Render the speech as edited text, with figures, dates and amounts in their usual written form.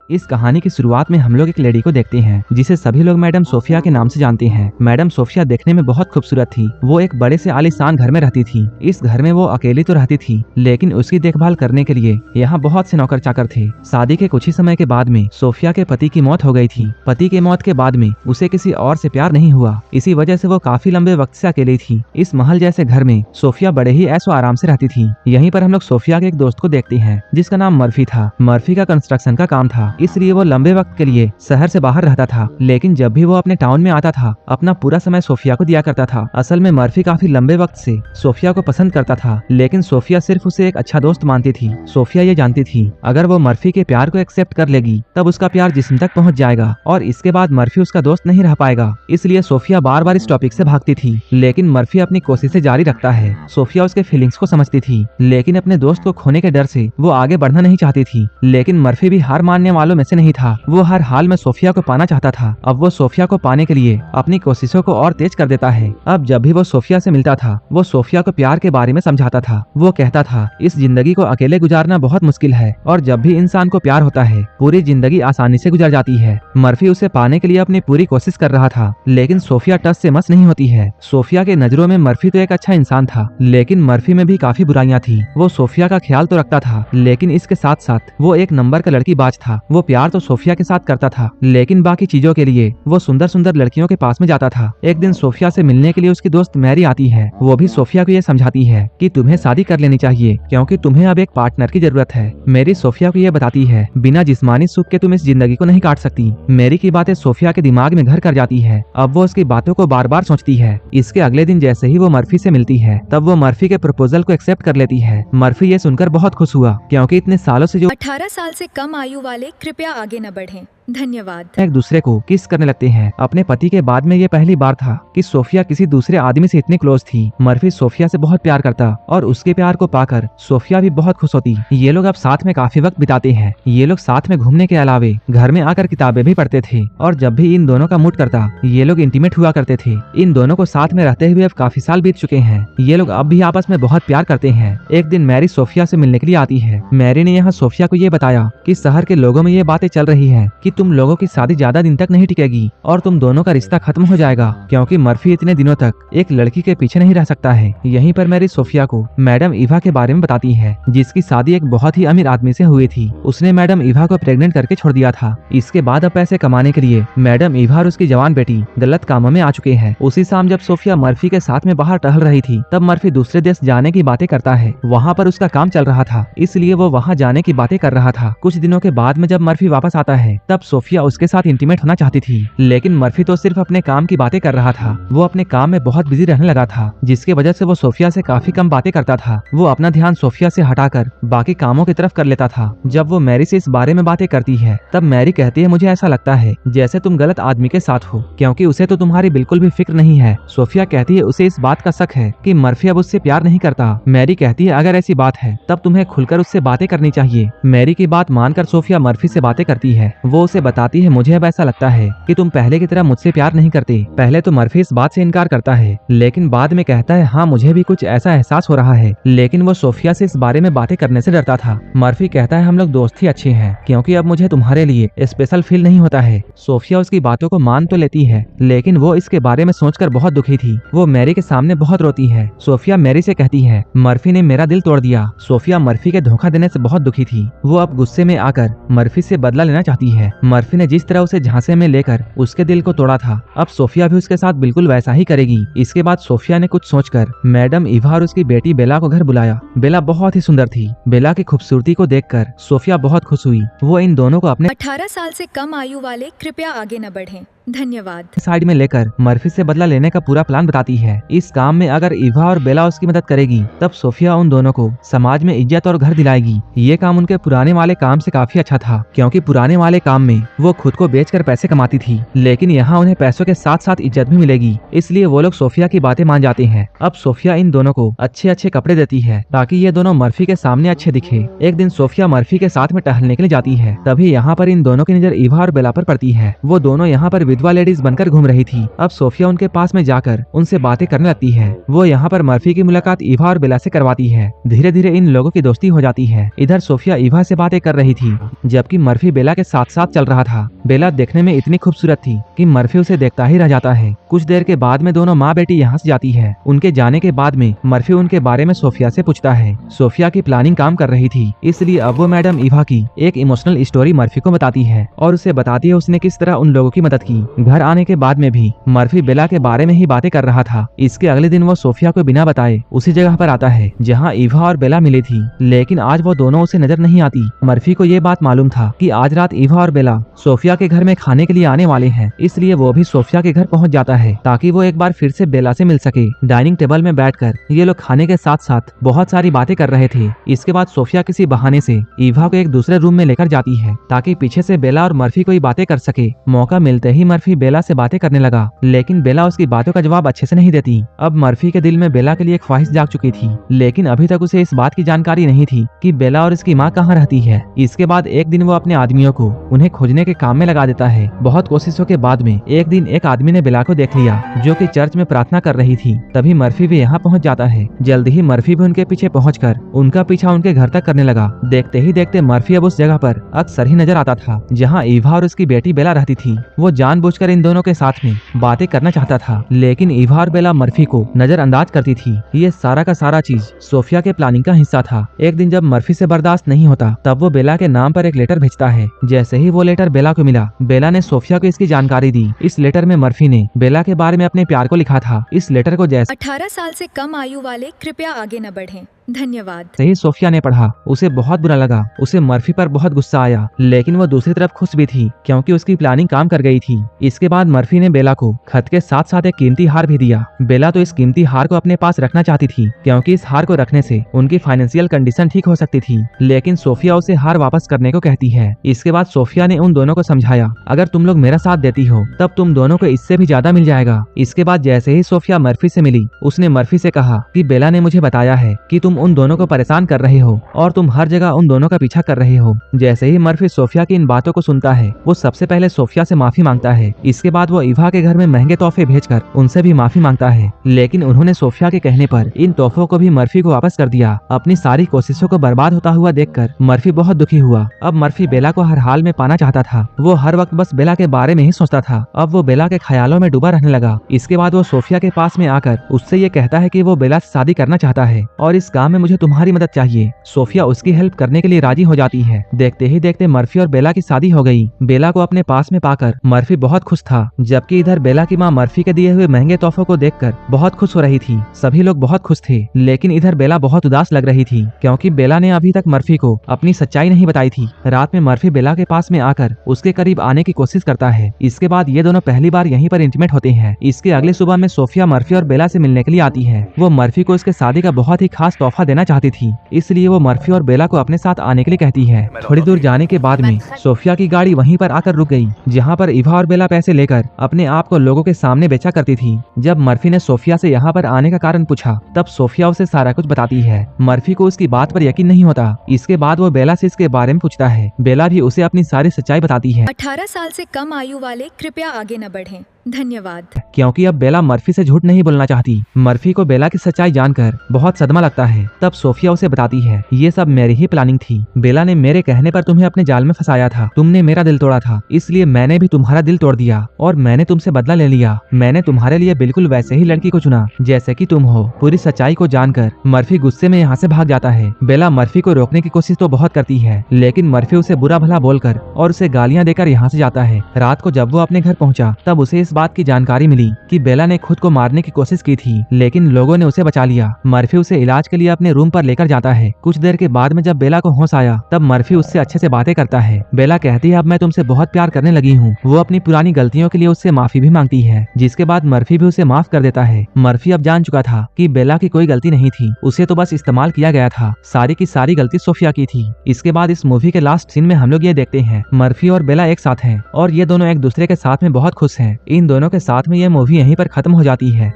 इस कहानी की शुरुआत में हम लोग एक लेडी को देखते हैं जिसे सभी लोग मैडम सोफिया के नाम से जानते हैं। मैडम सोफिया देखने में बहुत खूबसूरत थी। वो एक बड़े से आलीशान घर में रहती थी। इस घर में वो अकेली तो रहती थी, लेकिन उसकी देखभाल करने के लिए यहाँ बहुत से नौकर चाकर थे। शादी के कुछ ही समय के बाद में सोफिया के पति की मौत हो गई थी। पति के मौत के बाद में उसे किसी और से प्यार नहीं हुआ। इसी वजह से वो काफी लंबे वक्त से अकेली थी। इस महल जैसे घर में सोफिया बड़े ही ऐशो आराम से रहती थी। यहीं पर हम लोग सोफिया के एक दोस्त को देखते हैं जिसका नाम मर्फी था। मर्फी का कंस्ट्रक्शन का काम था, इसलिए वो लंबे वक्त के लिए शहर से बाहर रहता था। लेकिन जब भी वो अपने टाउन में आता था, अपना पूरा समय सोफिया को दिया करता था। असल में मर्फी काफी लंबे वक्त से सोफिया को पसंद करता था, लेकिन सोफिया सिर्फ उसे एक अच्छा दोस्त मानती थी। सोफिया ये जानती थी अगर वो मर्फी के प्यार को एक्सेप्ट कर लेगी तब उसका प्यार जिस्म तक पहुंच जाएगा और इसके बाद मर्फी उसका दोस्त नहीं रह पाएगा। इसलिए सोफिया बार बार इस टॉपिक से भागती थी, लेकिन मर्फी अपनी कोशिशें जारी रखता है। सोफिया उसके फीलिंग्स को समझती थी, लेकिन अपने दोस्त को खोने के डर से वो आगे बढ़ना नहीं चाहती थी। लेकिन मर्फी भी हार मानने वालों में से नहीं था। वो हर हाल में सोफिया को पाना चाहता था। अब वो सोफिया को पाने के लिए अपनी कोशिशों को और तेज कर देता है। अब जब भी वो सोफिया से मिलता था, वो सोफिया को प्यार के बारे में समझाता था। वो कहता था इस जिंदगी को अकेले गुजारना बहुत मुश्किल है और जब भी इंसान को प्यार होता है पूरी जिंदगी आसानी से गुजर जाती है। मर्फी उसे पाने के लिए अपनी पूरी कोशिश कर रहा था, लेकिन सोफिया टस से मस नहीं होती है। सोफिया के नजरों में मर्फी तो एक अच्छा इंसान था, लेकिन मर्फी में भी काफी बुराइयां थी। वो सोफिया का ख्याल तो रखता था, लेकिन इसके साथ साथ वो एक नंबर का लड़की बाज था। वो प्यार तो सोफिया के साथ करता था, लेकिन बाकी चीजों के लिए वो सुंदर सुंदर लड़कियों के पास में जाता था। एक दिन सोफिया से मिलने के लिए उसकी दोस्त मैरी आती है। वो भी सोफिया को ये समझाती है कि तुम्हें शादी कर लेनी चाहिए क्योंकि तुम्हें अब एक पार्टनर की जरूरत है। मैरी सोफिया को ये बताती है बिना जिस्मानी सुख के तुम इस जिंदगी को नहीं काट सकती। मैरी की बातें सोफिया के दिमाग में घर कर जाती है। अब वो उसकी बातों को बार बार सोचती है। इसके अगले दिन जैसे ही वो मर्फी से मिलती है, तब वो मर्फी के प्रपोजल को एक्सेप्ट कर लेती है। मर्फी ये सुनकर बहुत खुश हुआ क्योंकि इतने सालों से जो 18 साल से कम आयु वाले कृपया आगे न बढ़ें। धन्यवाद। एक दूसरे को किस करने लगते हैं। अपने पति के बाद में ये पहली बार था कि सोफिया किसी दूसरे आदमी से इतनी क्लोज थी। मर्फी सोफिया से बहुत प्यार करता और उसके प्यार को पाकर सोफिया भी बहुत खुश होती। ये लोग अब साथ में काफी वक्त बिताते हैं। ये लोग साथ में घूमने के अलावे घर में आकर किताबें भी पढ़ते थे और जब भी इन दोनों का मूड करता ये लोग इंटीमेट हुआ करते थे। इन दोनों को साथ में रहते हुए अब काफी साल बीत चुके हैं। ये लोग अब भी आपस में बहुत प्यार करते हैं। एक दिन मैरी सोफिया से मिलने के लिए आती है। मैरी ने यहाँ सोफिया को ये बताया कि शहर के लोगों में ये बातें चल रही है कि तुम लोगों की शादी ज्यादा दिन तक नहीं टिकेगी और तुम दोनों का रिश्ता खत्म हो जाएगा, क्योंकि मर्फी इतने दिनों तक एक लड़की के पीछे नहीं रह सकता है। यहीं पर मैरी सोफिया को मैडम इवा के बारे में बताती है, जिसकी शादी एक बहुत ही अमीर आदमी से हुई थी। उसने मैडम इवा को प्रेग्नेंट करके छोड़ दिया था। इसके बाद अब पैसे कमाने के लिए मैडम इवा और उसकी जवान बेटी गलत कामों में आ चुके हैं। उसी शाम जब सोफिया मर्फी के साथ में बाहर टहल रही थी, तब मर्फी दूसरे देश जाने की बातें करता है। वहाँ पर उसका काम चल रहा था, इसलिए वो वहाँ जाने की बातें कर रहा था। कुछ दिनों के बाद में जब मर्फी वापस आता है, तब सोफिया उसके साथ इंटीमेट होना चाहती थी, लेकिन मर्फी तो सिर्फ अपने काम की बातें कर रहा था। वो अपने काम में बहुत बिजी रहने लगा था, जिसके वजह से वो सोफिया से काफी कम बातें करता था। वो अपना ध्यान सोफिया से हटाकर बाकी कामों की तरफ कर लेता था। जब वो मैरी से इस बारे में बातें करती है, तब मैरी कहती है मुझे ऐसा लगता है जैसे तुम गलत आदमी के साथ हो, क्योंकि उसे तो तुम्हारी बिल्कुल भी फिक्र नहीं है। सोफिया कहती है उसे इस बात का शक है कि मर्फी अब उससे प्यार नहीं करता। मैरी कहती है अगर ऐसी बात है तब तुम्हें खुलकर उससे बातें करनी चाहिए। मैरी की बात मानकर सोफिया मर्फी से बातें करती है। वो उसे बताती है मुझे अब ऐसा लगता है कि तुम पहले की तरह मुझसे प्यार नहीं करते। पहले तो मर्फी इस बात से इनकार करता है, लेकिन बाद में कहता है हाँ मुझे भी कुछ ऐसा एहसास हो रहा है, लेकिन वो सोफिया से इस बारे में बातें करने से डरता था। मर्फी कहता है हम लोग दोस्त ही अच्छे हैं, क्योंकि अब मुझे तुम्हारे लिए स्पेशल फील नहीं होता है। सोफिया उसकी बातों को मान तो लेती है, लेकिन वो इसके बारे में सोचकर बहुत दुखी थी। वो मैरी के सामने बहुत रोती है। सोफिया मैरी से कहती है मर्फी ने मेरा दिल तोड़ दिया। सोफिया मर्फी के धोखा देने से बहुत दुखी थी। वो अब गुस्से में आकर मर्फी से बदला लेना चाहती है। मर्फी ने जिस तरह उसे झांसे में लेकर उसके दिल को तोड़ा था, अब सोफिया भी उसके साथ बिल्कुल वैसा ही करेगी। इसके बाद सोफिया ने कुछ सोचकर मैडम इवा और उसकी बेटी बेला को घर बुलाया। बेला बहुत ही सुंदर थी। बेला की खूबसूरती को देखकर सोफिया बहुत खुश हुई। वो इन दोनों को अपने 18 साल से कम आयु वाले कृपया आगे न बढ़ें। धन्यवाद। साइड में लेकर मर्फी से बदला लेने का पूरा प्लान बताती है। इस काम में अगर इवा और बेला उसकी मदद करेगी, तब सोफिया उन दोनों को समाज में इज्जत और घर दिलाएगी। ये काम उनके पुराने वाले काम से काफी अच्छा था, क्योंकि पुराने वाले काम में वो खुद को बेचकर पैसे कमाती थी, लेकिन यहाँ उन्हें पैसों के साथ साथ इज्जत भी मिलेगी। इसलिए वो लोग सोफिया की बातें मान जाते हैं। अब सोफिया इन दोनों को अच्छे अच्छे कपड़े देती है ताकि ये दोनों मर्फी के सामने अच्छे दिखे। एक दिन सोफिया मर्फी के साथ में टहलने के लिए जाती है, तभी यहाँ पर इन दोनों की नजर इवा और बेला पर पड़ती है। वो दोनों यहाँ पर विधवा लेडीज बनकर घूम रही थी। अब सोफिया उनके पास में जाकर उनसे बातें करने लगती है। वो यहाँ पर मर्फी की मुलाकात ईवा और बेला से करवाती है। धीरे धीरे इन लोगों की दोस्ती हो जाती है। इधर सोफिया ईवा से बातें कर रही थी, जबकि मर्फी बेला के साथ साथ चल रहा था। बेला देखने में इतनी खूबसूरत थी कि मर्फी उसे देखता ही रह जाता है। कुछ देर के बाद में दोनों माँ बेटी यहाँ से जाती है। उनके जाने के बाद में मर्फी उनके बारे में सोफिया से पूछता है। सोफिया की प्लानिंग काम कर रही थी, इसलिए अब वो मैडम ईवा की एक इमोशनल स्टोरी मर्फी को बताती है और उसे बताती है उसने किस तरह उन लोगों की मदद की। घर आने के बाद में भी मर्फी बेला के बारे में ही बातें कर रहा था। इसके अगले दिन वो सोफिया को बिना बताए उसी जगह पर आता है जहाँ ईवा और बेला मिली थी, लेकिन आज वो दोनों उसे नजर नहीं आती। मर्फी को ये बात मालूम था कि आज रात ईवा और बेला सोफिया के घर में खाने के लिए आने वाले हैं, इसलिए वो भी सोफिया के घर पहुंच जाता है ताकि वो एक बार फिर से बेला से मिल सके। डाइनिंग टेबल में बैठकर ये लोग खाने के साथ साथ बहुत सारी बातें कर रहे थे। इसके बाद सोफिया किसी बहाने से ईवा को एक दूसरे रूम में लेकर जाती है ताकि पीछे से बेला और मर्फी कोई बातें कर सके। मौका मिलते ही मर्फी बेला से बातें करने लगा, लेकिन बेला उसकी बातों का जवाब अच्छे से नहीं देती। अब मर्फी के दिल में बेला के लिए एक ख्वाहिश जाग चुकी थी, लेकिन अभी तक उसे इस बात की जानकारी नहीं थी कि बेला और इसकी माँ कहाँ रहती है। इसके बाद एक दिन वो अपने आदमियों को उन्हें खोजने के काम में लगा देता है। बहुत कोशिशों के बाद में एक दिन एक आदमी ने बेला को देख लिया जो कि चर्च में प्रार्थना कर रही थी। तभी मर्फी भी यहाँ पहुँच जाता है। जल्द ही मर्फी भी उनके पीछे पहुंचकर उनका पीछा उनके घर तक करने लगा। देखते ही देखते मर्फी अब उस जगह पर अक्सर ही नजर आता था जहाँ ईवा और उसकी बेटी बेला रहती थी। वो जानबूझकर इन दोनों के साथ में बातें करना चाहता था, लेकिन ईवा और बेला मर्फी को नजरअंदाज करती थी। ये सारा का सारा चीज सोफिया के प्लानिंग का हिस्सा था। एक दिन जब मर्फी से बर्दाश्त नहीं होता तब वो बेला के नाम पर एक लेटर भेजता है। जैसे ही वो लेटर बेला को मिला, बेला ने सोफिया को इसकी जानकारी दी। इस लेटर में मर्फी ने बेला के बारे में अपने प्यार को लिखा था। इस लेटर को जैसे 18 साल से कम आयु वाले कृपया आगे न बढ़ें। धन्यवाद। सही सोफिया ने पढ़ा, उसे बहुत बुरा लगा। उसे मर्फी पर बहुत गुस्सा आया, लेकिन वो दूसरी तरफ खुश भी थी क्योंकि उसकी प्लानिंग काम कर गई थी। इसके बाद मर्फी ने बेला को खत के साथ साथ एक कीमती हार भी दिया। बेला तो इस कीमती हार को अपने पास रखना चाहती थी क्योंकि इस हार को रखने से उनकी फाइनेंशियल कंडीशन ठीक हो सकती थी, लेकिन सोफिया उसे हार वापस करने को कहती है। इसके बाद सोफिया ने उन दोनों को समझाया, अगर तुम लोग मेरा साथ देती हो तब तुम दोनों को इससे भी ज्यादा मिल जाएगा। इसके बाद जैसे ही सोफिया मर्फी से मिली, उसने मर्फी से कहा कि बेला ने मुझे बताया है कि तुम उन दोनों को परेशान कर रहे हो और तुम हर जगह उन दोनों का पीछा कर रहे हो। जैसे ही मर्फी सोफिया की इन बातों को सुनता है, वो सबसे पहले सोफिया से माफी मांगता है। इसके बाद वो ईवा के घर में महंगे तोहफे भेजकर उनसे भी माफी मांगता है, लेकिन उन्होंने सोफिया के कहने पर इन तोहफों को भी मर्फी को वापस कर दिया। अपनी सारी कोशिशों को बर्बाद होता हुआ देखकर मर्फी बहुत दुखी हुआ। अब मर्फी बेला को हर हाल में पाना चाहता था। वो हर वक्त बस बेला के बारे में ही सोचता था। अब वो बेला के ख्यालों में डूबा रहने लगा। इसके बाद वो सोफिया के पास में आकर उससे ये कहता है कि वो बेला से शादी करना चाहता है और इस काम में मुझे तुम्हारी मदद चाहिए। सोफिया उसकी हेल्प करने के लिए राजी हो जाती है। देखते ही देखते मर्फी और बेला की शादी हो गई। बेला को अपने पास में पाकर मर्फी बहुत खुश था, जबकि इधर बेला की माँ मर्फी के दिए हुए महंगे तोहफों को देखकर बहुत खुश हो रही थी। सभी लोग बहुत खुश थे, लेकिन इधर बेला बहुत उदास लग रही थी क्योंकि बेला ने अभी तक मर्फी को अपनी सच्चाई नहीं बताई थी। रात में मर्फी बेला के पास में आकर उसके करीब आने की कोशिश करता है। इसके बाद ये दोनों पहली बार यहीं पर इंटीमेट होते हैं। इसके अगले सुबह में सोफिया मर्फी और बेला से मिलने के लिए आती है। वो मर्फी को उसके शादी का बहुत ही खास तोहफा देना चाहती थी, इसलिए वो मर्फी और बेला को अपने साथ आने के लिए कहती है। थोड़ी दूर जाने के बाद में सोफिया की गाड़ी वहीं पर आकर रुक गई, जहाँ पर ईवा और बेला पैसे लेकर अपने आप को लोगों के सामने बेचा करती थी। जब मर्फी ने सोफिया से यहाँ पर आने का कारण पूछा, तब सोफिया उसे सारा कुछ बताती है। मर्फी को उसकी बात पर यकीन नहीं होता। इसके बाद वो बेला से इसके बारे में पूछता है। बेला भी उसे अपनी सारी सच्चाई बताती है। 18 साल से कम आयु वाले कृपया आगे न बढ़ें। धन्यवाद। क्योंकि अब बेला मर्फी से झूठ नहीं बोलना चाहती। मर्फी को बेला की सच्चाई जानकर बहुत सदमा लगता है। तब सोफिया उसे बताती है, ये सब मेरी ही प्लानिंग थी। बेला ने मेरे कहने पर तुम्हें अपने जाल में फंसाया था। तुमने मेरा दिल तोड़ा था, इसलिए मैंने भी तुम्हारा दिल तोड़ दिया और मैंने तुमसे बदला ले लिया। मैंने तुम्हारे लिए बिल्कुल वैसे ही लड़की को चुना जैसे कि तुम हो। पूरी सच्चाई को जानकर मर्फी गुस्से में यहाँ से भाग जाता है। बेला मर्फी को रोकने की कोशिश तो बहुत करती है, लेकिन मर्फी उसे बुरा भला बोलकर और उसे गालियाँ देकर यहाँ से जाता है। रात को जब वो अपने घर पहुँचा, तब उसे इस बात की जानकारी मिली कि बेला ने खुद को मारने की कोशिश की थी, लेकिन लोगों ने उसे बचा लिया। मर्फी उसे इलाज के लिए अपने रूम पर लेकर जाता है। कुछ देर के बाद में जब बेला को होश आया, तब मर्फी उससे अच्छे से बातें करता है। बेला कहती है, अब मैं तुमसे बहुत प्यार करने लगी हूँ। वो अपनी पुरानी गलतियों के लिए उससे माफी भी मांगती है, जिसके बाद मर्फी भी उसे माफ कर देता है। मर्फी अब जान चुका था कि बेला की कोई गलती नहीं थी, उसे तो बस इस्तेमाल किया गया था। सारी की सारी गलती सोफिया की थी। इसके बाद इस मूवी के लास्ट सीन में हम लोग ये देखते हैं, मर्फी और बेला एक साथ हैं और ये दोनों एक दूसरे के साथ में बहुत खुश हैं। इन दोनों के साथ में ये मूवी यहीं पर खत्म हो जाती है।